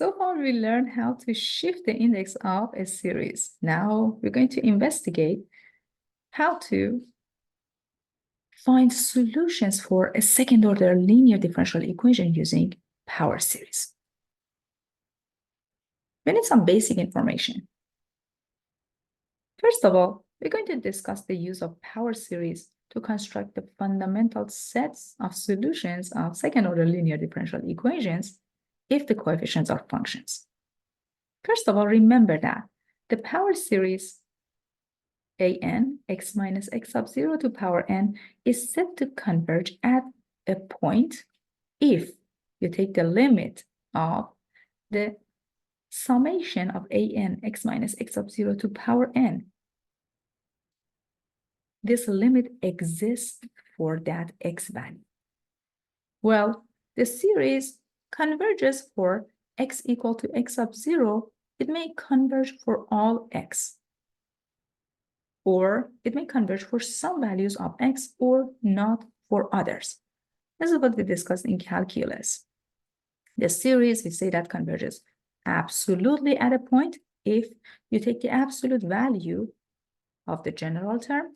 So far, we learned how to shift the index of a series. Now we're going to investigate how to find solutions for a second-order linear differential equation using power series. We need some basic information. First of all, we're going to discuss the use of power series to construct the fundamental sets of solutions of second-order linear differential equations if the coefficients are functions. First of all, remember that the power series an x minus x sub 0 to power n is said to converge at a point if you take the limit of the summation of an x minus x sub 0 to power n. This limit exists for that x value. Well, the series converges for x equal to x sub 0. It may converge for all x, or it may converge for some values of x or not for others. This is what we discussed in calculus. The series, we say that converges absolutely at a point if you take the absolute value of the general term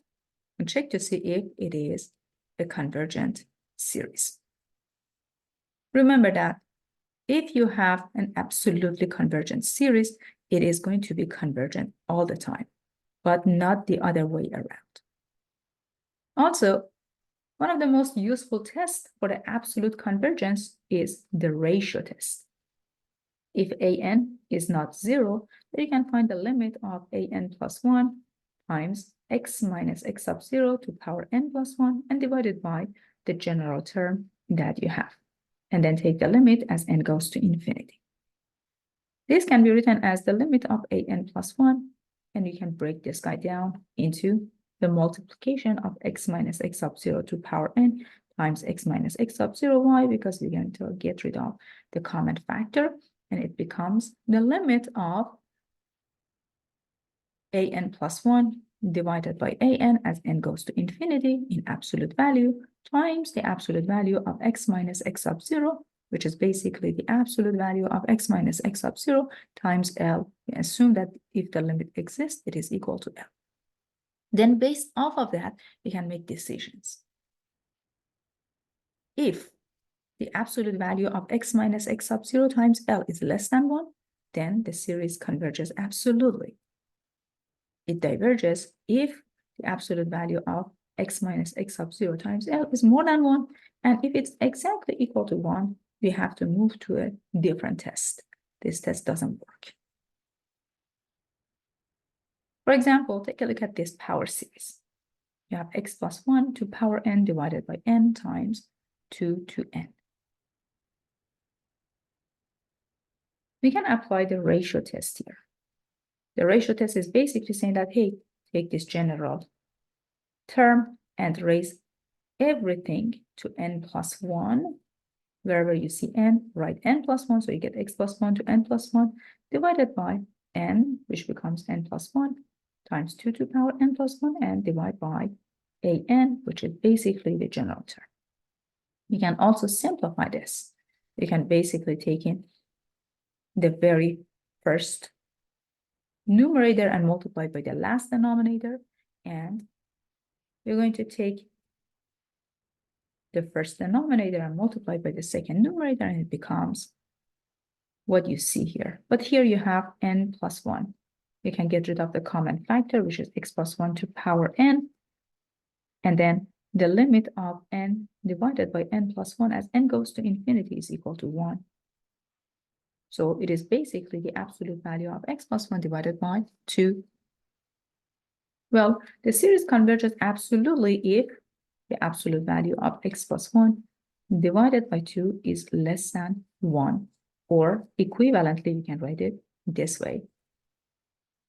and check to see if it is a convergent series. Remember that if you have an absolutely convergent series, it is going to be convergent all the time, but not the other way around. Also, one of the most useful tests for the absolute convergence is the ratio test. If an is not 0, then you can find the limit of an plus 1 times x minus x sub 0 to power n plus 1 and divided by the general term that you have, and then take the limit as n goes to infinity. This can be written as the limit of an plus 1, and you can break this guy down into the multiplication of x minus x sub 0 to power n times x minus x sub 0. Why? Because we're going to get rid of the common factor, and it becomes the limit of an plus 1 divided by an as n goes to infinity in absolute value times the absolute value of x minus x sub 0, which is basically the absolute value of x minus x sub 0 times L. We assume that if the limit exists, it is equal to L. Then based off of that, we can make decisions. If the absolute value of x minus x sub 0 times L is less than 1, then the series converges absolutely. It diverges if the absolute value of x minus x sub 0 times L is more than 1, and if it's exactly equal to 1, we have to move to a different test. This test doesn't work. For example, take a look at this power series. You have x plus 1 to power n divided by n times 2 to n. We can apply the ratio test here. The ratio test is basically saying that, hey, take this general term and raise everything to n plus 1. Wherever you see n, write n plus 1, so you get x plus 1 to n plus 1 divided by n, which becomes n plus 1 times 2 to power n plus 1, and divide by an, which is basically the general term. You can also simplify this. You can basically take in the very first numerator and multiply by the last denominator, and you're going to take the first denominator and multiply by the second numerator, and it becomes what you see here. But here you have n plus 1. You can get rid of the common factor, which is x plus 1 to power n, and then the limit of n divided by n plus 1 as n goes to infinity is equal to 1. So it is basically the absolute value of x plus 1 divided by 2. Well, the series converges absolutely if the absolute value of x plus 1 divided by 2 is less than 1, or equivalently, you can write it this way.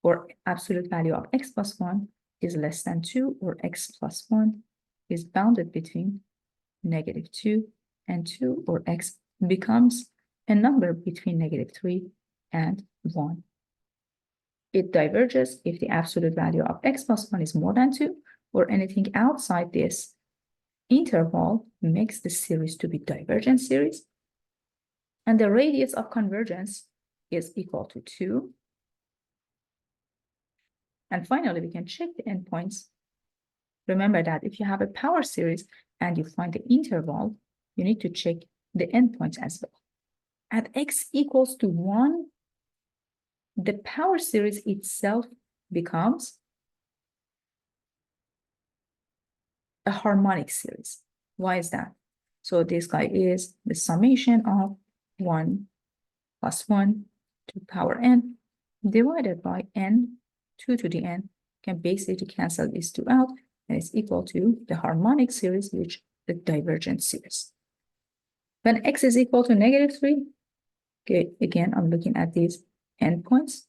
Or absolute value of x plus 1 is less than 2, or x plus 1 is bounded between -2 and 2, or x becomes a number between -3 and 1. It diverges if the absolute value of x plus 1 is more than 2, or anything outside this interval makes the series to be divergent series. And the radius of convergence is equal to 2. And finally, we can check the endpoints. Remember that if you have a power series and you find the interval, you need to check the endpoints as well. At x equals to 1, the power series itself becomes a harmonic series. Why is that? So this guy is the summation of 1 plus 1 to power n divided by n, 2 to the n, can basically cancel these two out, and it's equal to the harmonic series, which the divergent series. When x is equal to -3, okay, again, I'm looking at these endpoints.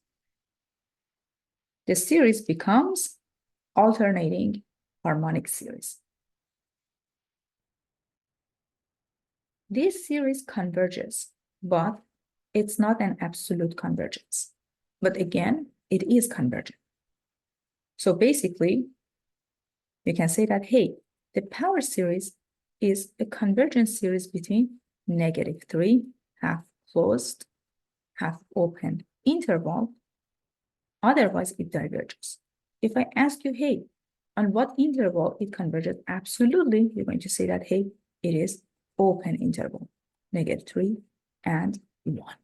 The series becomes alternating harmonic series. This series converges, but it's not an absolute convergence. But again, it is convergent. So basically, you can say that, hey, the power series is a convergence series between -3, half closed, half open interval. Otherwise, it diverges. If I ask you, hey, on what interval it converges? Absolutely, you're going to say that, hey, it is open interval, -3 and 1.